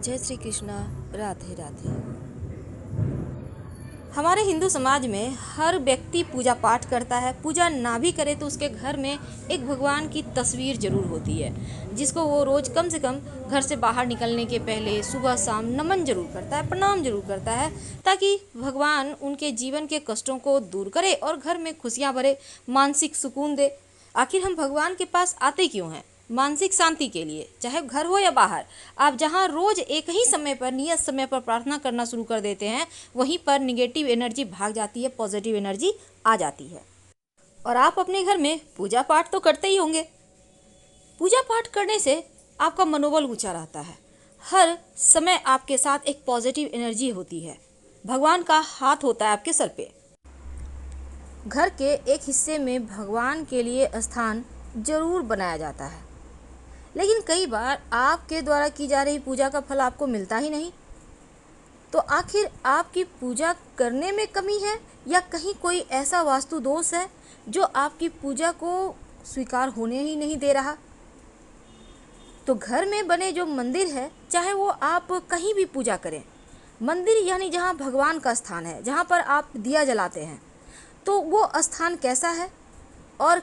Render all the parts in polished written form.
जय श्री कृष्णा। राधे राधे। हमारे हिंदू समाज में हर व्यक्ति पूजा पाठ करता है। पूजा ना भी करे तो उसके घर में एक भगवान की तस्वीर जरूर होती है, जिसको वो रोज़ कम से कम घर से बाहर निकलने के पहले सुबह शाम नमन जरूर करता है, प्रणाम जरूर करता है, ताकि भगवान उनके जीवन के कष्टों को दूर करे और घर में खुशियाँ भरे, मानसिक सुकून दे। आखिर हम भगवान के पास आते क्यों हैं? मानसिक शांति के लिए। चाहे घर हो या बाहर, आप जहां रोज एक ही समय पर नियत समय पर प्रार्थना करना शुरू कर देते हैं, वहीं पर निगेटिव एनर्जी भाग जाती है, पॉजिटिव एनर्जी आ जाती है। और आप अपने घर में पूजा पाठ तो करते ही होंगे। पूजा पाठ करने से आपका मनोबल ऊंचा रहता है। हर समय आपके साथ एक पॉजिटिव एनर्जी होती है। भगवान का हाथ होता है आपके सर पे। घर के एक हिस्से में भगवान के लिए स्थान जरूर बनाया जाता है, लेकिन कई बार आपके द्वारा की जा रही पूजा का फल आपको मिलता ही नहीं। तो आखिर आपकी पूजा करने में कमी है या कहीं कोई ऐसा वास्तु दोष है जो आपकी पूजा को स्वीकार होने ही नहीं दे रहा? तो घर में बने जो मंदिर है, चाहे वो आप कहीं भी पूजा करें, मंदिर यानी जहाँ भगवान का स्थान है, जहाँ पर आप दिया जलाते हैं, तो वो स्थान कैसा है और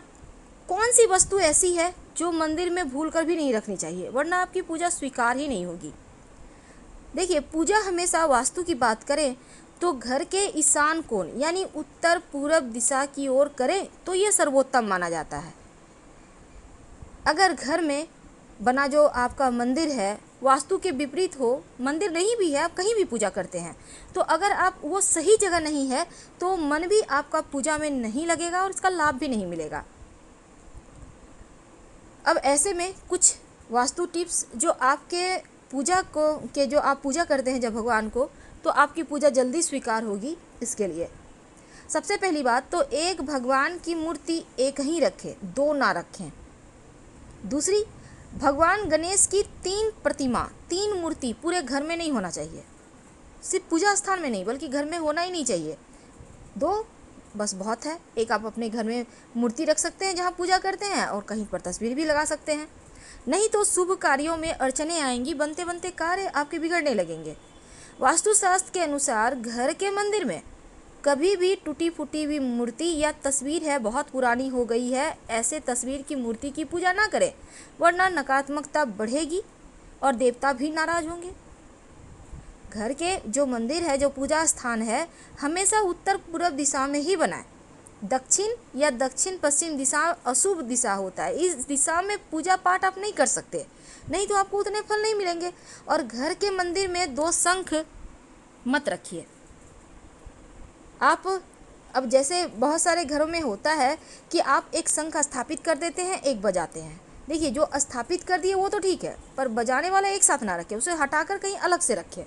कौन सी वस्तु ऐसी है जो मंदिर में भूल कर भी नहीं रखनी चाहिए, वरना आपकी पूजा स्वीकार ही नहीं होगी। देखिए, पूजा हमेशा वास्तु की बात करें तो घर के ईशान कोण यानी उत्तर पूरब दिशा की ओर करें तो यह सर्वोत्तम माना जाता है। अगर घर में बना जो आपका मंदिर है वास्तु के विपरीत हो, मंदिर नहीं भी है, आप कहीं भी पूजा करते हैं, तो अगर आप वो सही जगह नहीं है तो मन भी आपका पूजा में नहीं लगेगा और इसका लाभ भी नहीं मिलेगा। अब ऐसे में कुछ वास्तु टिप्स जो आपके पूजा को जो आप पूजा करते हैं जब भगवान को, तो आपकी पूजा जल्दी स्वीकार होगी। इसके लिए सबसे पहली बात तो एक भगवान की मूर्ति एक ही रखें, दो ना रखें। दूसरी, भगवान गणेश की 3 मूर्ति पूरे घर में नहीं होना चाहिए। सिर्फ पूजा स्थान में नहीं बल्कि घर में होना ही नहीं चाहिए। 2 बस बहुत है। एक आप अपने घर में मूर्ति रख सकते हैं जहाँ पूजा करते हैं, और कहीं पर तस्वीर भी लगा सकते हैं। नहीं तो शुभ कार्यों में अड़चने आएंगी, बनते बनते कार्य आपके बिगड़ने लगेंगे। वास्तुशास्त्र के अनुसार घर के मंदिर में कभी भी टूटी फूटी हुई मूर्ति या तस्वीर है, बहुत पुरानी हो गई है, ऐसे तस्वीर की मूर्ति की पूजा ना करें, वरना नकारात्मकता बढ़ेगी और देवता भी नाराज होंगे। घर के जो मंदिर है, जो पूजा स्थान है, हमेशा उत्तर पूर्व दिशा में ही बनाएं। दक्षिण या दक्षिण पश्चिम दिशा अशुभ दिशा होता है। इस दिशा में पूजा पाठ आप नहीं कर सकते, नहीं तो आपको उतने फल नहीं मिलेंगे। और घर के मंदिर में 2 शंख मत रखिए। आप अब जैसे बहुत सारे घरों में होता है कि आप एक शंख स्थापित कर देते हैं, एक बजाते हैं। देखिए, जो स्थापित कर दिए वो तो ठीक है, पर बजाने वाला एक साथ ना रखें, उसे हटाकर कहीं अलग से रखें।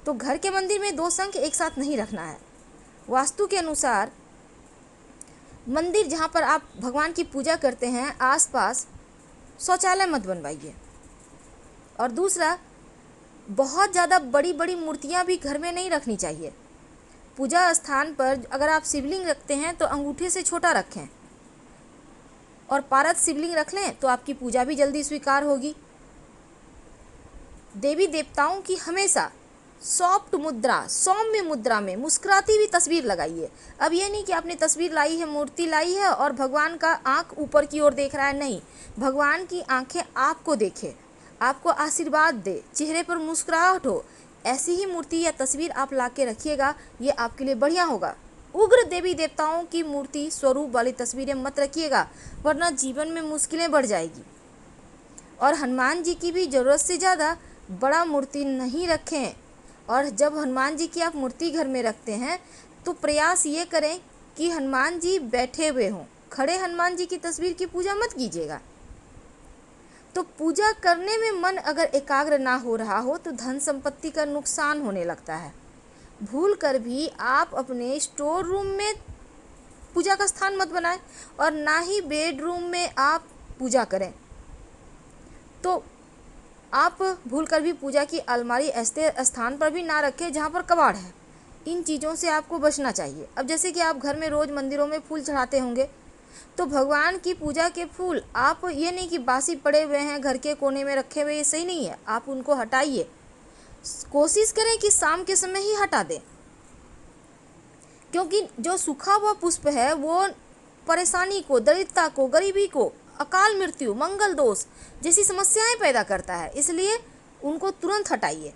तो घर के मंदिर में 2 शंख एक साथ नहीं रखना है। वास्तु के अनुसार मंदिर जहाँ पर आप भगवान की पूजा करते हैं आसपास शौचालय मत बनवाइए। और दूसरा, बहुत ज़्यादा बड़ी बड़ी मूर्तियाँ भी घर में नहीं रखनी चाहिए। पूजा स्थान पर अगर आप शिवलिंग रखते हैं तो अंगूठे से छोटा रखें, और पारद शिवलिंग रख लें तो आपकी पूजा भी जल्दी स्वीकार होगी। देवी देवताओं की हमेशा सॉफ्ट मुद्रा, सौम्य मुद्रा में मुस्कुराती हुई तस्वीर लगाइए। अब ये नहीं कि आपने तस्वीर लाई है, मूर्ति लाई है और भगवान का आंख ऊपर की ओर देख रहा है, नहीं, भगवान की आंखें आपको देखे, आपको आशीर्वाद दे, चेहरे पर मुस्कुराहट हो, ऐसी ही मूर्ति या तस्वीर आप ला के रखिएगा, ये आपके लिए बढ़िया होगा। उग्र देवी देवताओं की मूर्ति स्वरूप वाली तस्वीरें मत रखिएगा, वरना जीवन में मुश्किलें बढ़ जाएगी। और हनुमान जी की भी ज़रूरत से ज़्यादा बड़ा मूर्ति नहीं रखें। और जब हनुमान जी की आप मूर्ति घर में रखते हैं तो प्रयास ये करें कि हनुमान जी बैठे हुए हों, खड़े हनुमान जी की तस्वीर की पूजा मत कीजिएगा। तो पूजा करने में मन अगर एकाग्र ना हो रहा हो तो धन संपत्ति का नुकसान होने लगता है। भूल कर भी आप अपने स्टोर रूम में पूजा का स्थान मत बनाएं, और ना ही बेडरूम में आप पूजा करें। तो आप भूल कर भी पूजा की अलमारी ऐसे स्थान पर भी ना रखें जहाँ पर कबाड़ है। इन चीज़ों से आपको बचना चाहिए। अब जैसे कि आप घर में रोज़ मंदिरों में फूल चढ़ाते होंगे, तो भगवान की पूजा के फूल आप ये नहीं कि बासी पड़े हुए हैं घर के कोने में रखे हुए, ये सही नहीं है। आप उनको हटाइए, कोशिश करें कि शाम के समय ही हटा दें, क्योंकि जो सूखा हुआ पुष्प है वो परेशानी को, दरिद्रता को, गरीबी को, अकाल मृत्यु, मंगल दोष जैसी समस्याएं पैदा करता है, इसलिए उनको तुरंत हटाइए।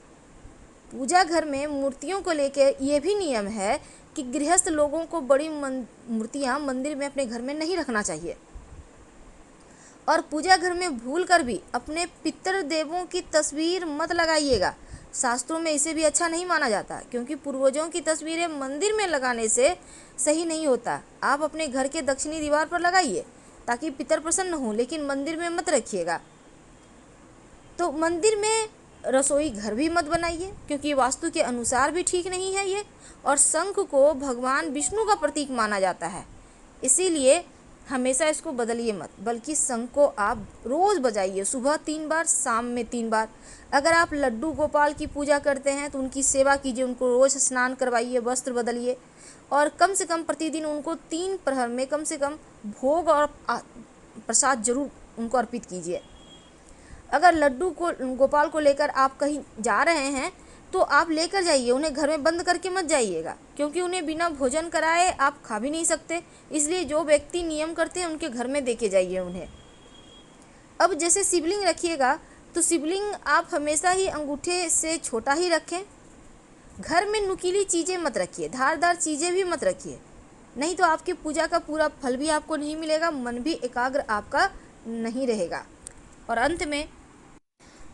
पूजा घर में मूर्तियों को लेकर ये भी नियम है कि गृहस्थ लोगों को बड़ी मूर्तियां मंदिर में अपने घर में नहीं रखना चाहिए। और पूजा घर में भूल कर भी अपने पितृ देवों की तस्वीर मत लगाइएगा। शास्त्रों में इसे भी अच्छा नहीं माना जाता, क्योंकि पूर्वजों की तस्वीरें मंदिर में लगाने से सही नहीं होता। आप अपने घर के दक्षिणी दीवार पर लगाइए ताकि पितर प्रसन्न हो, लेकिन मंदिर में मत रखिएगा। तो मंदिर में रसोई घर भी मत बनाइए, क्योंकि वास्तु के अनुसार भी ठीक नहीं है ये। और शंख को भगवान विष्णु का प्रतीक माना जाता है, इसीलिए हमेशा इसको बदलिए मत, बल्कि शंख को आप रोज़ बजाइए, सुबह 3 बार, शाम में 3 बार। अगर आप लड्डू गोपाल की पूजा करते हैं तो उनकी सेवा कीजिए, उनको रोज़ स्नान करवाइए, वस्त्र बदलिए, और कम से कम प्रतिदिन उनको 3 प्रहर में कम से कम भोग और प्रसाद जरूर उनको अर्पित कीजिए। अगर लड्डू को गोपाल को लेकर आप कहीं जा रहे हैं तो आप लेकर जाइए, उन्हें घर में बंद करके मत जाइएगा, क्योंकि उन्हें बिना भोजन कराए आप खा भी नहीं सकते। इसलिए जो व्यक्ति नियम करते हैं उनके घर में देके जाइए उन्हें। अब जैसे शिवलिंग रखिएगा तो शिवलिंग आप हमेशा ही अंगूठे से छोटा ही रखें। घर में नुकीली चीज़ें मत रखिए, धारदार चीज़ें भी मत रखिए, नहीं तो आपकी पूजा का पूरा फल भी आपको नहीं मिलेगा, मन भी एकाग्र आपका नहीं रहेगा। और अंत में,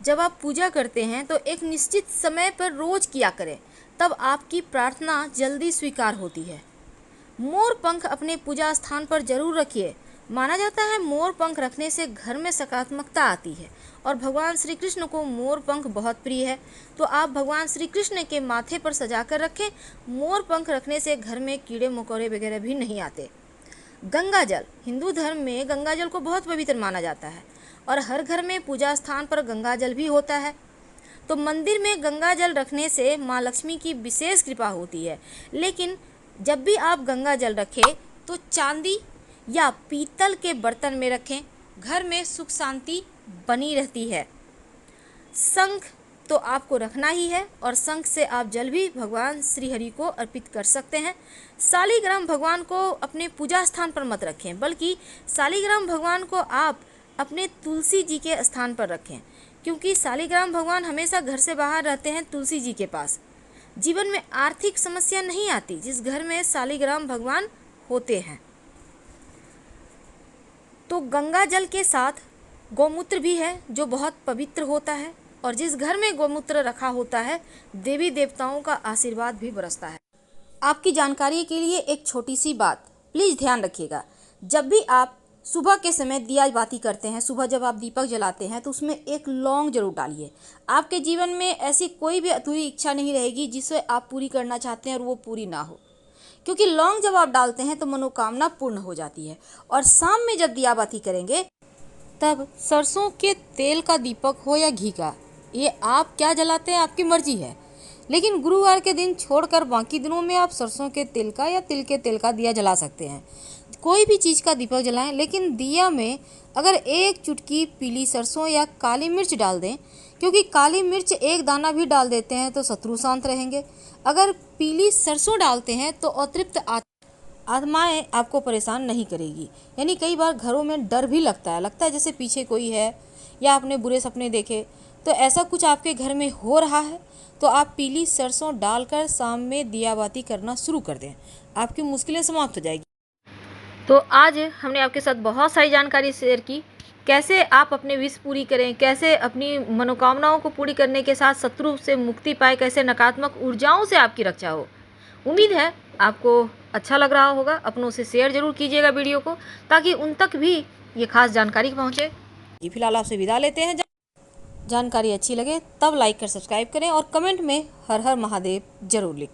जब आप पूजा करते हैं तो एक निश्चित समय पर रोज किया करें, तब आपकी प्रार्थना जल्दी स्वीकार होती है। मोर पंख अपने पूजा स्थान पर जरूर रखिए। माना जाता है मोर पंख रखने से घर में सकारात्मकता आती है, और भगवान श्री कृष्ण को मोर पंख बहुत प्रिय है, तो आप भगवान श्री कृष्ण के माथे पर सजा कर रखें। मोर पंख रखने से घर में कीड़े मकोड़े वगैरह भी नहीं आते। गंगा जल, हिंदू धर्म में गंगा जल को बहुत पवित्र माना जाता है, और हर घर में पूजा स्थान पर गंगा जल भी होता है। तो मंदिर में गंगा जल रखने से माँ लक्ष्मी की विशेष कृपा होती है। लेकिन जब भी आप गंगा जल रखें तो चांदी या पीतल के बर्तन में रखें, घर में सुख शांति बनी रहती है। शंख तो आपको रखना ही है, और शंख से आप जल भी भगवान श्री हरि को अर्पित कर सकते हैं। शालिग्राम भगवान को अपने पूजा स्थान पर मत रखें, बल्कि शालिग्राम भगवान को आप अपने तुलसी जी के स्थान पर रखें, क्योंकि शालिग्राम भगवान हमेशा घर से बाहर रहते हैं तुलसी जी के पास। जीवन में आर्थिक समस्या नहीं आती जिस घर में शालिग्राम भगवान होते हैं। तो गंगा जल के साथ गौमूत्र भी है जो बहुत पवित्र होता है, और जिस घर में गौमूत्र रखा होता है देवी देवताओं का आशीर्वाद भी बरसता है। आपकी जानकारी के लिए एक छोटी सी बात प्लीज़ ध्यान रखिएगा, जब भी आप सुबह के समय दिया बाती करते हैं, सुबह जब आप दीपक जलाते हैं तो उसमें एक लौंग जरूर डालिए। आपके जीवन में ऐसी कोई भी अधूरी इच्छा नहीं रहेगी जिसे आप पूरी करना चाहते हैं और वो पूरी ना हो, क्योंकि लौंग जब आप डालते हैं तो मनोकामना पूर्ण हो जाती है। और शाम में जब दिया बाती करेंगे तब सरसों के तेल का दीपक हो या घी का, ये आप क्या जलाते हैं आपकी मर्जी है, लेकिन गुरुवार के दिन छोड़कर बाकी दिनों में आप सरसों के तेल का या तिल के तेल का दिया जला सकते हैं। कोई भी चीज़ का दीपक जलाएं, लेकिन दिया में अगर एक चुटकी पीली सरसों या काली मिर्च डाल दें, क्योंकि काली मिर्च एक दाना भी डाल देते हैं तो शत्रु शांत रहेंगे। अगर पीली सरसों डालते हैं तो अतृप्त आत्माएं आपको परेशान नहीं करेगी। यानी कई बार घरों में डर भी लगता है जैसे पीछे कोई है या आपने बुरे सपने देखे, तो ऐसा कुछ आपके घर में हो रहा है तो आप पीली सरसों डालकर शाम में दिया बाती करना शुरू कर दें, आपकी मुश्किलें समाप्त हो जाएगी। तो आज हमने आपके साथ बहुत सारी जानकारी शेयर की, कैसे आप अपने विश पूरी करें, कैसे अपनी मनोकामनाओं को पूरी करने के साथ शत्रु से मुक्ति पाए, कैसे नकारात्मक ऊर्जाओं से आपकी रक्षा हो। उम्मीद है आपको अच्छा लग रहा होगा। अपनों से शेयर जरूर कीजिएगा वीडियो को, ताकि उन तक भी ये खास जानकारी पहुँचे। फिलहाल आपसे विदा लेते हैं। जानकारी अच्छी लगे तब लाइक कर सब्सक्राइब करें, और कमेंट में हर हर महादेव जरूर लिखें।